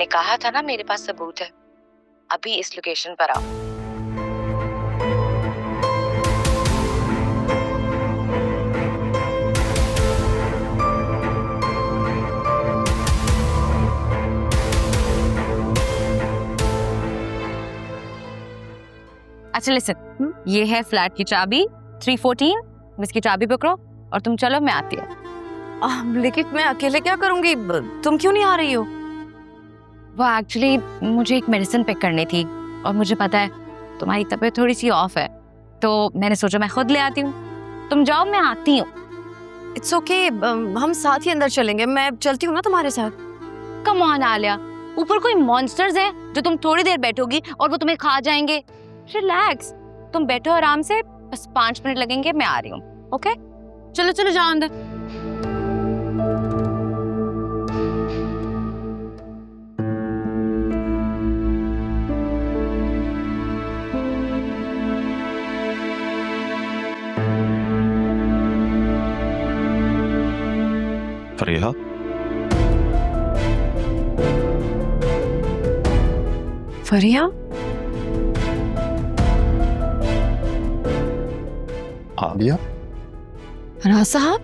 मैंने कहा था ना मेरे पास सबूत है। अभी इस लोकेशन पर आओ। अच्छा लिसन, ये है फ्लैट की चाबी 314। इसकी चाबी पकड़ो और तुम चलो, मैं आती हूँ। लेकिन मैं अकेले क्या करूंगी, तुम क्यों नहीं आ रही हो? वो एक्चुअली मुझे एक मेडिसिन पिक करनी थी और मुझे पता है तुम्हारी तबीयत थोड़ी सी ऑफ है, तो मैंने सोचा मैं खुद ले आती हूँ। तुम जाओ, मैं आती हूँ। इट्स ओके, हम साथ ही अंदर चलेंगे। मैं चलती हूँ ना तुम्हारे साथ। कम ऑन आलिया, ऊपर कोई मॉन्स्टर्स हैं जो तुम थोड़ी देर बैठोगी और वो तुम्हें खा जाएंगे। रिलैक्स, तुम बैठो आराम से, बस 5 मिनट लगेंगे, मैं आ रही हूँ। ओके, चलो चलो जाओ अंदर। फरिया, फरिया, आलिया, राज साहब,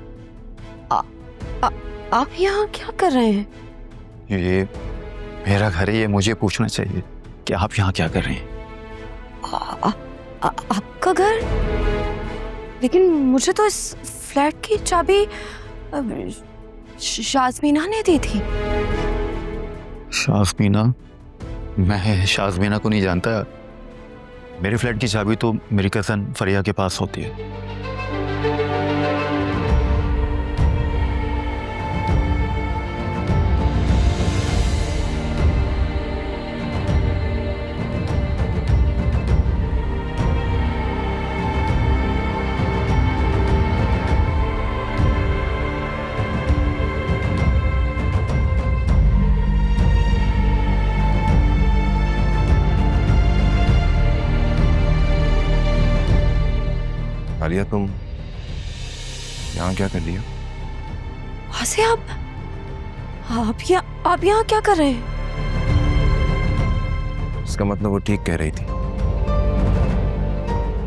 आप यहाँ क्या कर रहे हैं? ये मेरा घर है, ये मुझे पूछना चाहिए कि आप यहाँ क्या कर रही हैं? आपका घर? लेकिन मुझे तो इस फ्लैट की चाबी शाज़मीना ने दी थी। शाज़मीना? मैं शाज़मीना को नहीं जानता। मेरे फ्लैट की चाबी तो मेरी कज़न फरिया के पास होती है। आलिया, तुम यहाँ क्या कर रही हो? वहाँ से आप यहाँ क्या कर रहे हैं? इसका मतलब वो ठीक कह रही थी।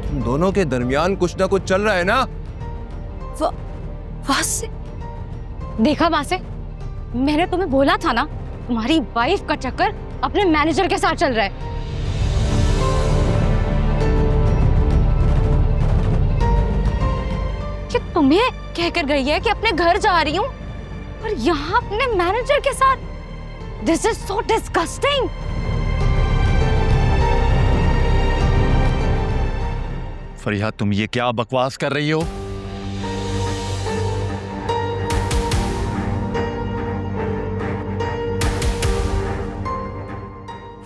तुम दोनों के दरमियान कुछ ना कुछ चल रहा है ना? वहाँ से देखा वहां से, मैंने तुम्हें बोला था ना, तुम्हारी वाइफ का चक्कर अपने मैनेजर के साथ चल रहा है। कि तुम्हें कहकर गई है कि अपने घर जा रही हूँ और यहाँ अपने मैनेजर के साथ। This is so disgusting. Fariya, तुम ये क्या बकवास कर रही हो?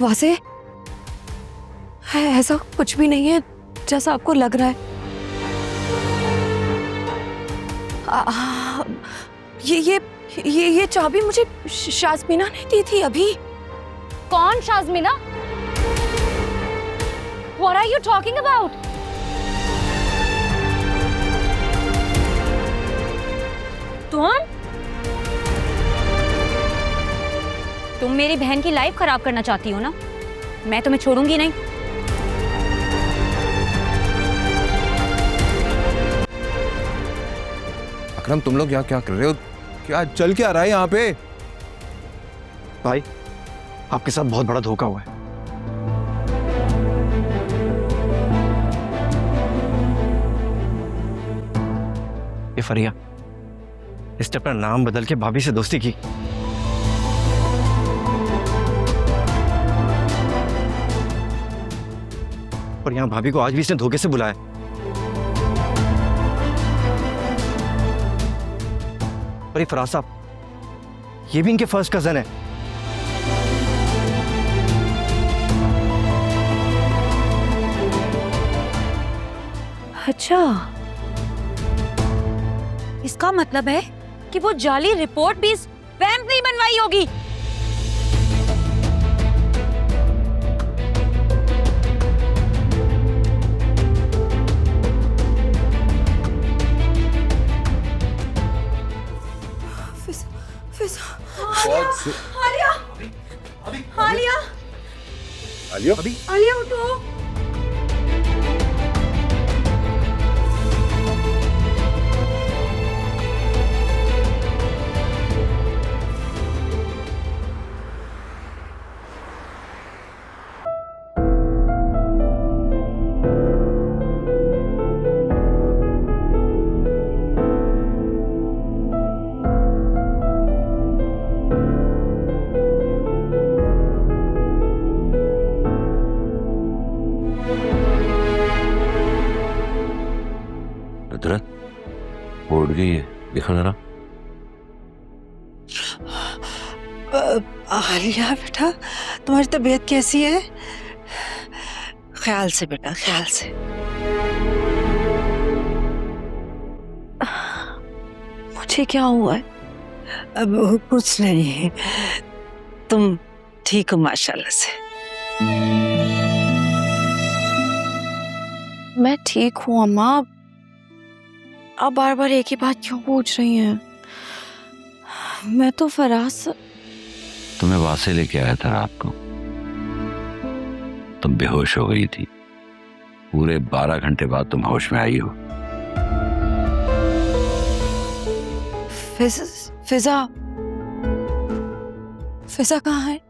वासे, ऐसा कुछ भी नहीं है जैसा आपको लग रहा है। ये चाबी मुझे शाज़मीना ने दी थी अभी। कौन शाज़मीना? What are you talking about? तुम मेरी बहन की लाइफ खराब करना चाहती हो ना? मैं तुम्हें छोड़ूंगी नहीं। अकरम, तुम लोग यहाँ क्या कर रहे हो? क्या चल क्या रहा है यहाँ पे? भाई, आपके साथ बहुत बड़ा धोखा हुआ है। ये फरिया, इसने अपना नाम बदल के भाभी से दोस्ती की। और यहाँ भाभी को आज भी इसने धोखे से बुलाया। और ये फराज साहब, ये भी इनके फर्स्ट कजन है। अच्छा, इसका मतलब है कि वो जाली रिपोर्ट भी इस वैम्प ने बनवाई होगी। आलिया अभी आलिया उठो। नुसरत उठ गई है, देखो जरा। आलिया बेटा, तुम्हारी तबीयत कैसी है? ख्याल से बेटा, ख्याल से। मुझे क्या हुआ है? अब कुछ नहीं, तुम ठीक हो माशाल्लाह से। मैं ठीक हूँ अम्मा। आप बार बार एक ही बात क्यों पूछ रही हैं? मैं तो फराज से... तुम्हें वहां से लेके आया था रात को, तुम बेहोश हो गई थी। पूरे 12 घंटे बाद तुम होश में आई हो। फिजा फिजा कहाँ है?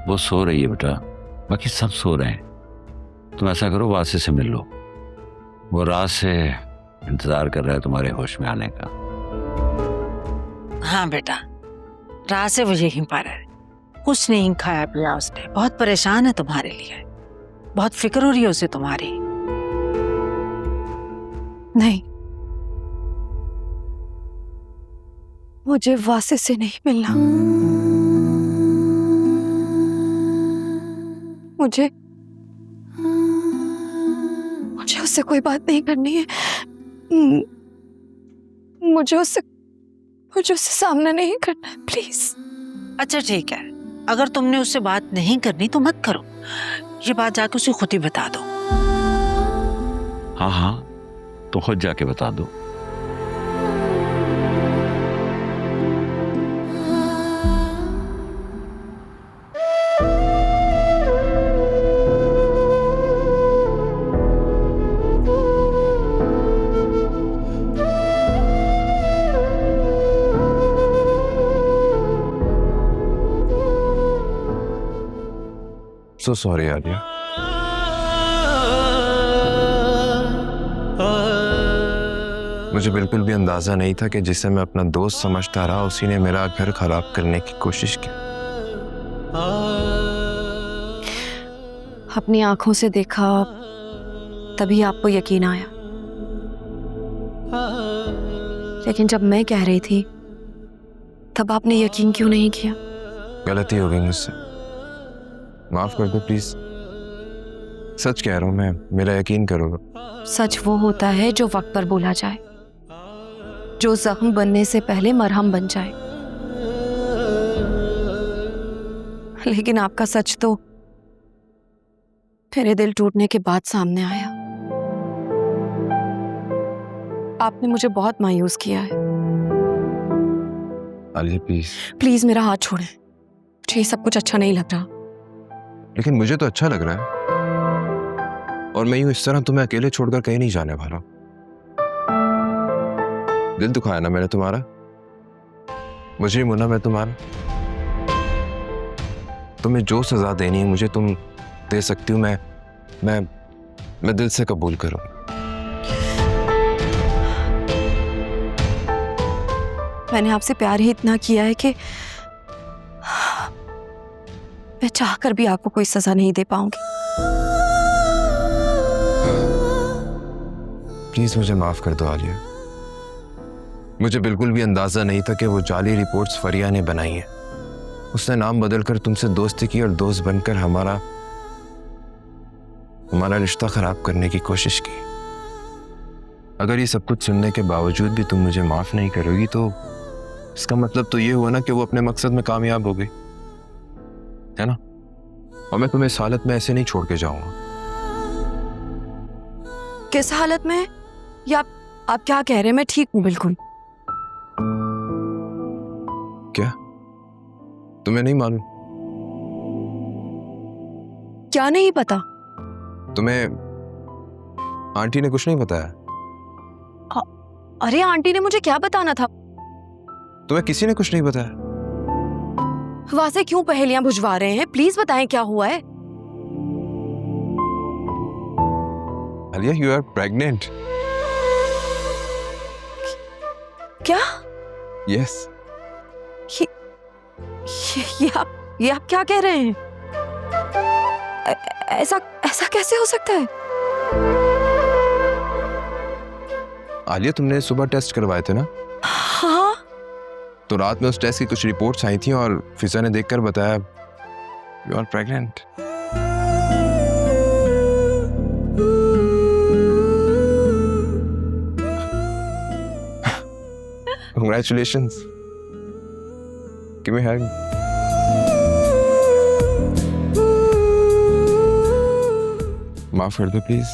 वो सो रही है बेटा, बाकी सब सो रहे हैं। तुम ऐसा करो, वासे से मिल लो, वो रात से इंतजार कर रहा है तुम्हारे होश में आने का। हाँ बेटा, रात से वो यहीं पर है, कुछ नहीं खाया पिया उसने। बहुत परेशान है तुम्हारे लिए, बहुत फिक्र हो रही है उसे तुम्हारी। नहीं, मुझे वासे से नहीं मिलना। मुझे उससे कोई बात नहीं करनी है। मुझे उससे सामना नहीं करना है, प्लीज। अच्छा ठीक है, अगर तुमने उससे बात नहीं करनी तो मत करो। ये बात जाके उसे खुद ही बता दो। हाँ हाँ, तो खुद जाके बता दो। So sorry Alia. मुझे बिल्कुल भी अंदाजा नहीं था कि जिसे मैं अपना दोस्त समझता रहा उसी ने मेरा घर खराब करने की कोशिश की। अपनी आंखों से देखा, तभी आपको यकीन आया। लेकिन जब मैं कह रही थी तब आपने यकीन क्यों नहीं किया? गलती हो गई मुझसे, माफ कर दो प्लीज। सच कह रहा हूं मैं, मेरा यकीन करो। सच वो होता है जो वक्त पर बोला जाए, जो जख्म बनने से पहले मरहम बन जाए। लेकिन आपका सच तो मेरे दिल टूटने के बाद सामने आया। आपने मुझे बहुत मायूस किया है। आलिया प्लीज। प्लीज मेरा हाथ छोड़ें, मुझे ये सब कुछ अच्छा नहीं लग रहा। लेकिन मुझे तो अच्छा लग रहा है, और मैं यूं इस तरह तुम्हें अकेले छोड़कर कहीं नहीं जाने वाला। दिल दुखाया ना मैंने तुम्हारा, मुझे मुन्ना मैं तुम्हारा। तुम्हें जो सजा देनी है मुझे तुम दे सकती हो। मैं दिल से कबूल करूं। मैंने आपसे प्यार ही इतना किया है कि मैं चाहकर भी आपको कोई सजा नहीं दे पाऊंगी। प्लीज मुझे माफ कर दो आलिया। मुझे बिल्कुल भी अंदाजा नहीं था कि वो जाली रिपोर्ट्स फरिया ने बनाई हैं। उसने नाम बदलकर तुमसे दोस्ती की और दोस्त बनकर हमारा रिश्ता खराब करने की कोशिश की। अगर ये सब कुछ सुनने के बावजूद भी तुम मुझे माफ नहीं करोगी तो इसका मतलब तो ये हुआ ना कि वो अपने मकसद में कामयाब हो गई, है ना? और मैं तुम्हें इस हालत में ऐसे नहीं छोड़ के जाऊंगा। किस हालत में? या आप क्या कह रहे हैं? मैं ठीक हूं बिल्कुल। क्या तुम्हें नहीं मालूम? क्या नहीं पता? तुम्हें आंटी ने कुछ नहीं बताया? अरे आंटी ने मुझे क्या बताना था? तुम्हें किसी ने कुछ नहीं बताया? वासे क्यों पहेलियां बुझवा रहे हैं? प्लीज बताएं क्या हुआ है? Alia, you are pregnant. क्या? यस। ये आप क्या कह रहे हैं? ऐसा ऐसा कैसे हो सकता है? आलिया, तुमने सुबह टेस्ट करवाए थे ना? हाँ। तो रात में उस टेस्ट की कुछ रिपोर्ट्स आई थी और फिजा ने देखकर बताया you are pregnant. Congratulations. Give me a hug. माफ कर दो प्लीज।